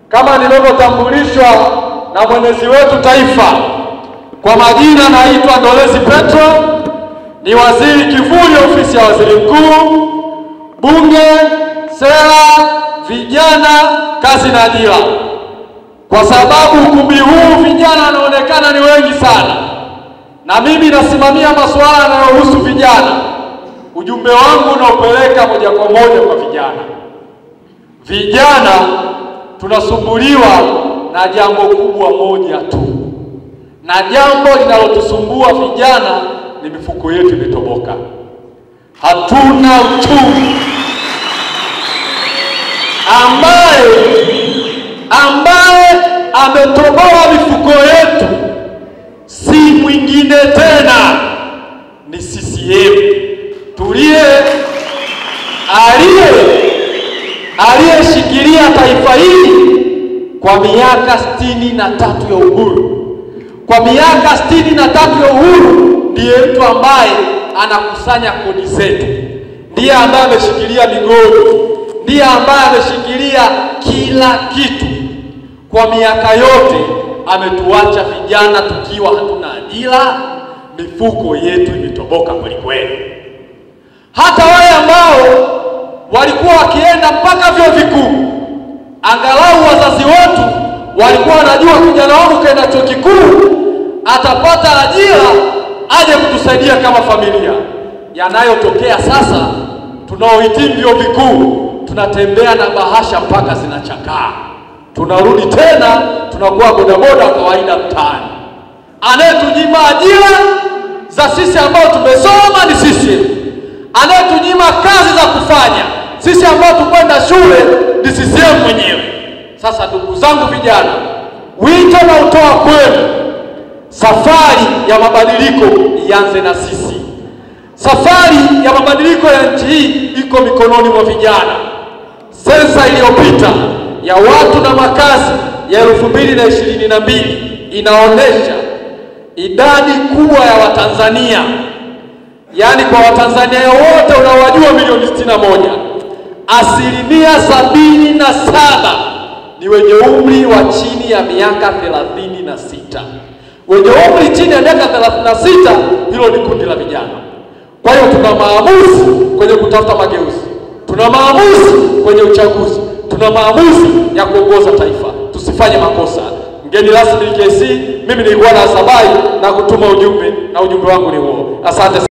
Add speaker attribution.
Speaker 1: Kama nilivyotambulishwa na mwenyezi wetu taifa, kwa majina naitwa Ndolezi Petro, ni waziri kivuli ofisi ya waziri mkuu, bunge, sera, vijana, kazi na ajira. Kwa sababu ukumbi huu vijana wanaonekana ni wengi sana, na mimi nasimamia masuala yanayohusu vijana, ujumbe wangu unaopeleka moja kwa moja kwa vijana. Vijana tunasumbuliwa na jambo kubwa moja tu, na jambo linalotusumbua vijana ni mifuko yetu imetoboka. Hatuna uchumi. Ambaye ametoboa mifuko yetu si mwingine tena, ni CCM. Aliyeshikilia taifa hili kwa miaka 63 ya uhuru. Kwa miaka 63 ya uhuru ndiye mtu ambaye anakusanya kodi zetu, ndiye ambaye ameshikilia migodi, ndiye ambaye ameshikilia kila kitu. Kwa miaka yote ametuacha vijana tukiwa hatuna ajira, mifuko yetu imetoboka kweli kweli. Hata wale ambao walikuwa wakienda mpaka vyuo vikuu, angalau wazazi wetu walikuwa wanajua kijana wangu kaenda chuo kikuu atapata ajira aje kutusaidia kama familia. Yanayotokea sasa, tunaohitimu vyuo vikuu tunatembea na bahasha mpaka zinachakaa. Tunarudi tena tunakuwa bodaboda kawaida mtaani. Anayetunyima ajira za sisi ambao tumesoma ni sisi. Anayetunyima kazi za kufanya sisi ambao tukwenda shule ni CCM mwenyewe. Sasa ndugu zangu vijana, wito na utoa kwenu, safari ya mabadiliko ianze na sisi. Safari ya mabadiliko ya nchi hii iko mikononi mwa vijana. Sensa iliyopita ya watu na makazi ya 2022 inaonesha idadi kubwa ya Watanzania, yani kwa Watanzania wote unaowajua milioni 61, 77% ni wenye umri wa chini ya miaka 36. Wenye umri chini ya miaka 36, hilo ni kundi la vijana. Kwa hiyo tuna maamuzi kwenye kutafuta mageuzi, tuna maamuzi kwenye uchaguzi, tuna maamuzi ya kuongoza taifa. Tusifanye makosa. Mgeni rasmi KC, mimi nilikuwa na sabai na kutuma ujumbe, na ujumbe wangu ni huo. Asante sana.